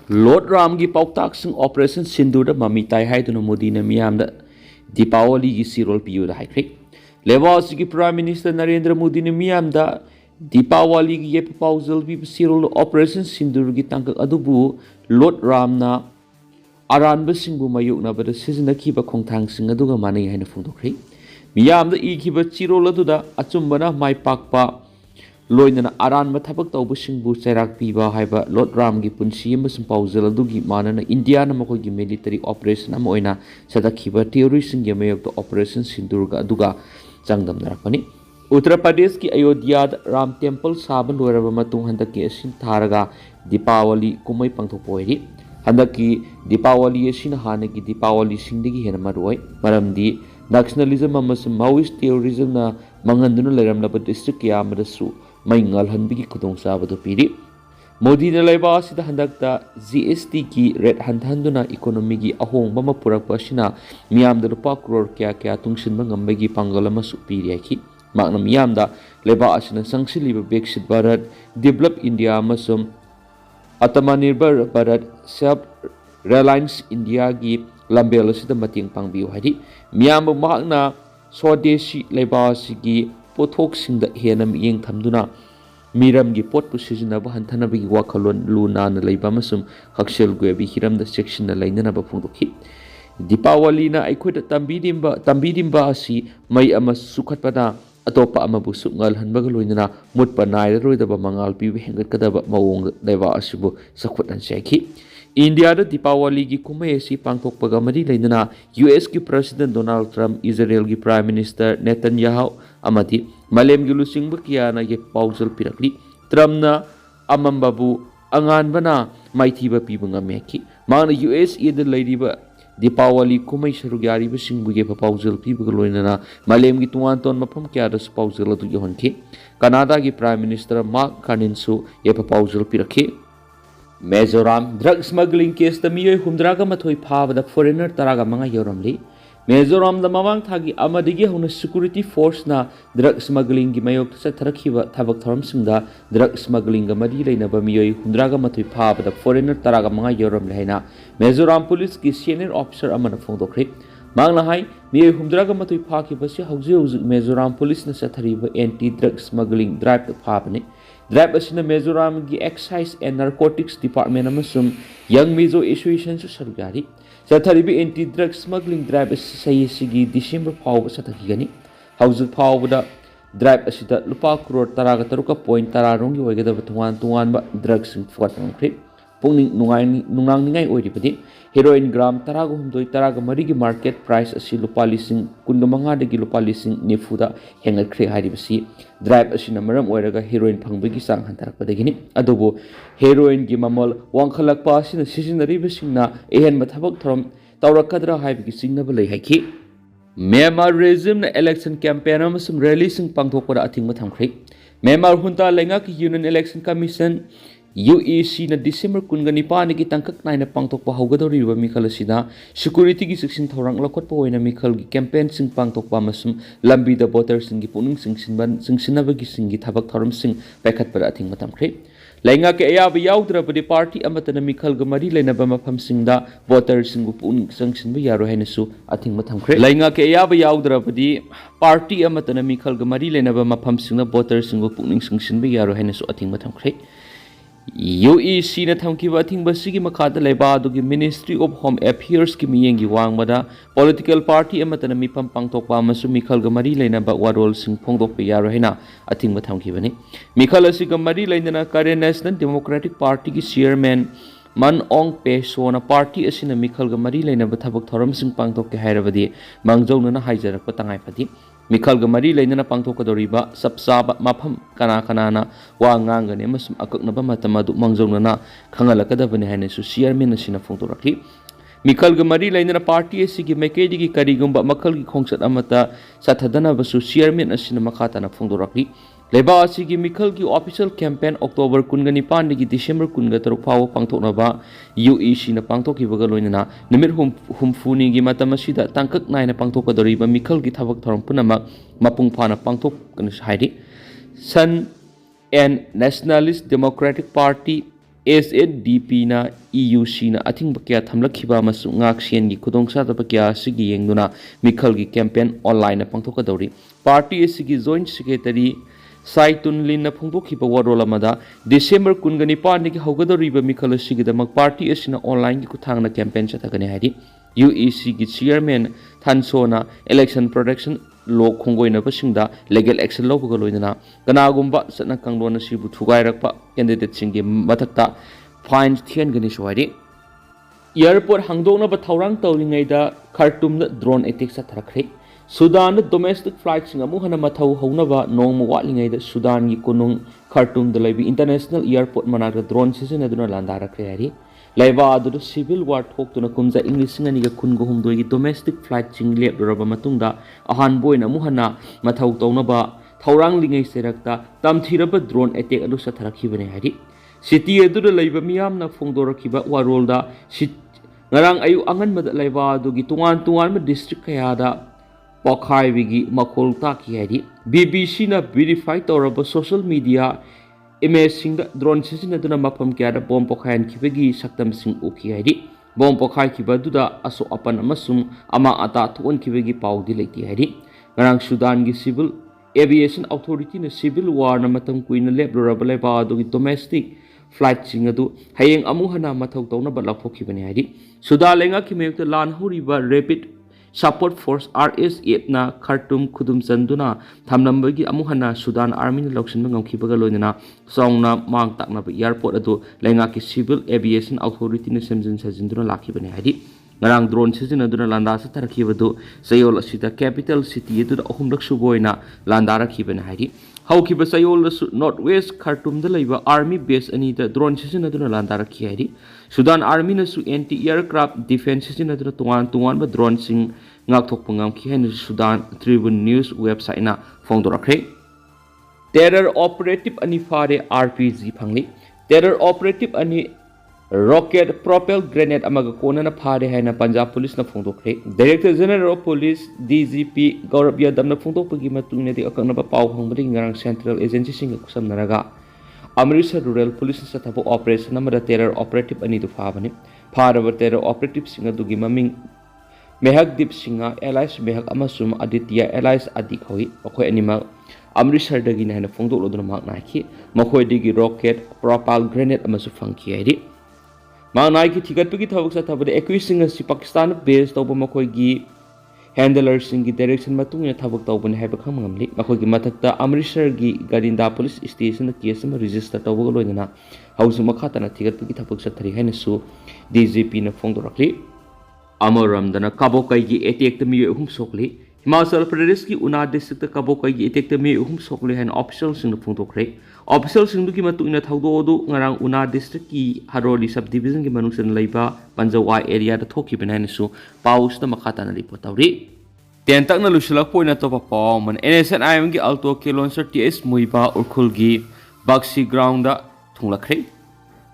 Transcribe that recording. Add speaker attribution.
Speaker 1: Lord Ram gi Paotak sing operation Sindur da mami tai hai tuna Modi na miyam da Deepawali gi sirol piyu da hai krik. Lewas gi Prime Minister Narendra Modi na miyam da Deepawali gi yep proposal bi sirol operation Sindur gi tangkak adubu Lord Ram na aran ba singbu mayuk na bada season da kiba khongthang sing aduga manai hai na phungdokri. Miyam da I kiba sirol adu da achumba na mai pakpa loinana aran mathabak tawbu singbu chairak piba haiba Lord Ram gi punsi amasung pauzal adugi manana India na makoi gi military operation ama oina sadakhiba terrorist sing yamayok to operation Sindurga aduga changdam narakpani. Uttar Pradesh ki Ayodhya da Ram temple saban loiraba matung handaki asin tharaga Deepawali kumai pangthokpo iri. Handaki Deepawali asin hanagi Deepawali singdagi hena maroi maramdi nationalism amasung Maoist terrorism na manganduna lairamlaba district kaya amadasu may ngalhanbigi kudong sabado piri. Modi na laiba sida handakta GST ki red handhanduna ekonomi gi ahong bama purakpa sina miyam da lupa crore kaya tungsin mangambagi phangle masu piri aki. Makna miyam da laiba asina sangsiliba Beksit Bharat, Develop India masum Atmanirbhar Bharat, Self-Reliance India gi lambel sida mating pangbiu hari. Miyam makna Swadeshi laiba sigi pothok singda hena miyeng thamduna miram gi pot pusijina ba hantana bi wakalon luna na laiba masum haksel gwebi hiram da section na lainana ba phungdokhi. Deepawali na aikhoda tambidimba asi mai ama sukhatpada atopa ama bu sungal hanbaga loinana mutpa naira roidaba mangal pi hengat kadaba mawong laiba asibu sakhutan saikhi. India da Deepawali gi kumai asi pangthokpaga mari lainana US ki President Donald Trump, Israel gi Prime Minister Netanyahu amati malem gi lusingba kiyana ye pauzal pirakli. Trump na amambabu anganbana maithiba piba ngameki mana US ida lairiba Deepawali kumai sarugyari ba singbu ye pauzal piba loinana malem gi tuan ton mapam kya da pauzal adu yohonki. Canada gi Prime Minister Mark Carney su ye pauzal pirakhi. Mizoram drug smuggling case da Miyoi humdraga mathoi phabada foreigner taraga manga yoramli. Mizoram da mamang thagi amadigi huna security force na drug smuggling gi mayok sa tharakhiba thabak thoram singda drug smuggling ga mari leinaba Miyoi humdraga mathoi phabada foreigner taraga manga yoramli haina Mizoram police ki senior officer amana phongdokre. Mangna hai Miyoi humdraga mathoi phaki basi hauji Mizoram police na sa thariba anti drug smuggling drive phabane. Drive asina Mizoram gi Excise and Narcotics Department amasum Young Mizo Association su sarugari. Satharibi anti-drug smuggling drive asigi December phawba sathakigani. Haujuk phawbada drive asida lupa crore taraga taruka point tararong gi oigadaba tuan ba drugs sing fuatangkre. Pungning nungang ningai oiripadi heroin gram taraga humdoi taraga marigi market price asi lupa lising kungamanga dagi lupa lising nifuda hengatkre haribasi drive asina maram oiraga heroin phangbagi sang hantarakpadagini adubu heroin gi mamal wangkhalakpa asina sisinaribasingna ehen mathabak thoram taurakadra haibagi singnaba lei haiki. Myanmar regime na election campaign amasum rally sing pangthokpada athingma thamkhre. Myanmar hunta lengak Union Election Commission UEC na December 19 ki tangkak naina pangtokpa haugadoriba mikhal asida security gi siksin thorang lakotpa oina mikhal gi campaign sing pangtokpa masum lambi da voter sing gi puning singsinaba gi singi thabak thoram sing paikhatpara athing matam khre. Lainga ke ayaba yaudra party amatana mikhal ga mari leinaba mafam singda voter sing puning singsinba yaro hainasu athing matam khre. Lainga ke ayaba yaudra party amatana mikhal ga mari leinaba mafam singda voter sing puning singsinba yaro hainasu athing matam khre. UEC na thamkiba athingba sigi makhada laiba adugi Ministry of Home Affairs ki miyengi wangmada political party amatana mipam pangtokpa amasu mikhal ga mari leinaba warol sing phongdokpa yaro haina athingba thamkibani. Mikhal asiga mari leinana current National Democratic Party ki chairman Man Ong Pe Sona party asina mikhal ga mari leinaba thabak thoram sing pangtokke hairabadi mangjawnana haijarakpa tangai phadi. Mikhal ga mari leinana pangthokadoriba sapsaba mafam kana wa ngangani amasum akaknaba matamadu mangjawnana khangalakadabani haina su chairman asina phongdorakhi. Mikhal ga mari leinana party asigi maikedi gi karigumba makhal gi khongsat amata sathadana basu chairman asina makhatana phongdorakhi. Leba asigi mikhal ki official campaign October 19 dagi December 13 fawa pangthoknaba UEC na pangthokkibaga loinana numit humfuni gi matam asida tangkak naina pangthokadoriba mikhal gi thabak thoram punamak mapung phana pangthokna haidi Sun and Nationalist Democratic Party SNDP na EUC na ating bakya thamlakhiba masu ngak sian gi khudongsa da bakya sigi yengduna mikhal gi campaign online na pangthokadori party sigi joint secretary Saitun Lin na phongdokhiba warol amada December 19 dagi haugadoriba mikhal asigidamak party asina online gi kuthangna campaign chathagani haidi UEC gi chairman Thansona election protection law khongoina basingda legal action lawbaga loinana kanagumba satna kanglona sibu thugairakpa candidate singi mathakta fine thian gani swari airport hangdona ba thaurang tawringaida Khartoum na drone attack sathrakre Sudan domestic flights ngamu hana mathau haunaba nong watlingaida Sudan gi kunung Khartoum da laibi international airport manakra drone season aduna landarakre hari Laiba adu civil war thok tuna kumza English ngani ga kun go humdoi gi domestic flight ching lep raba matungda ahan boina muhana mathau tawna ba thaurang lingai serakta tamthiraba drone attack adu satharakhi bane hari city adu laiba miyam na phongdorakhiba warolda ngarang ayu angan mad laiba adu gi tungan ma district kaya da pokhai bigi makol ta ki hari BBC na verify tawraba social media image sing drone season aduna mapam kya da bomb pokhayan kibagi saktam sing uki haidi bomb pokhai kibaduda aso apan amasum ama ata thon kibagi paudi leiti haidi ngarang Sudan gi civil aviation authority na civil war na matam kuina lebloraba leba adu gi domestic flight sing adu hayeng amu hana mathau tawna balapokhi bani haidi Sudan lenga kimekta lan huriba rapid support force RSF na Khartoum khudum chanduna thamnambagi amuhana Sudan army na lokshin ngamkhibaga loinana songna mang takna airport adu lenga ki civil aviation authority na semjin sajinduna lakhibani hadi ngarang drone season aduna landa sa tarakhibadu sayol asida capital city adu ahumrak suboina landa rakhibani hadi haukiba sayol northwest Khartoum da laiba army base ani da drone season aduna landa rakhi hadi Sudan army na su anti aircraft defense season aduna tungan ba drone sing ngak thok pangam ki hen Sudan Tribune News website na phongdorakre terror operative ani phare RPG phangli terror operative ani rocket propelled grenade amaga kona na phare haina Punjab police na phongdokre Director General of Police DGP Gaurav Yadav na phongdokpagi matungna di akakna ba paw hangbari ngarang central agency singa kusamnaraga Amritsar rural police sa thabo operation amada terror operative ani du phabani pharaba terror operative singa dugi maming Mehak Singa Elias Mehak amasum Aditya Elias Adik hoi akhoi anima Amritsar dagi na phongdok loduna mak naiki makhoi digi rocket propelled grenade amasu phangki haidi Manai ki thigat pagi thabuk sa thabade accusing si Pakistan based tawba makhoi gi handler singi direction matung ya thabuk tawbani haiba khamngamli makhoi gi mathakta Amritsar gi Garinda police station na case ma register tawba loinana hausu makhata na thigat pagi thabuk sa thari haina su DGP na phongdorakli Amaram dana Kabokai gi attack the Miyoi Sokle Himachal Pradesh ki Una district the Kabokai gi attack the Miyoi Sokle han officials sing phongdokre officials sing ki matu ina thawdo du ngarang Una district ki Haroli subdivision ki manungsan laiba Panjawai area da thoki banana su paus ta makhata na report tawri ten tak na lusulak poina to pa paw man NSNIM gi alto kilon 30s Muivah urkhul gi Baxi ground da thunglakre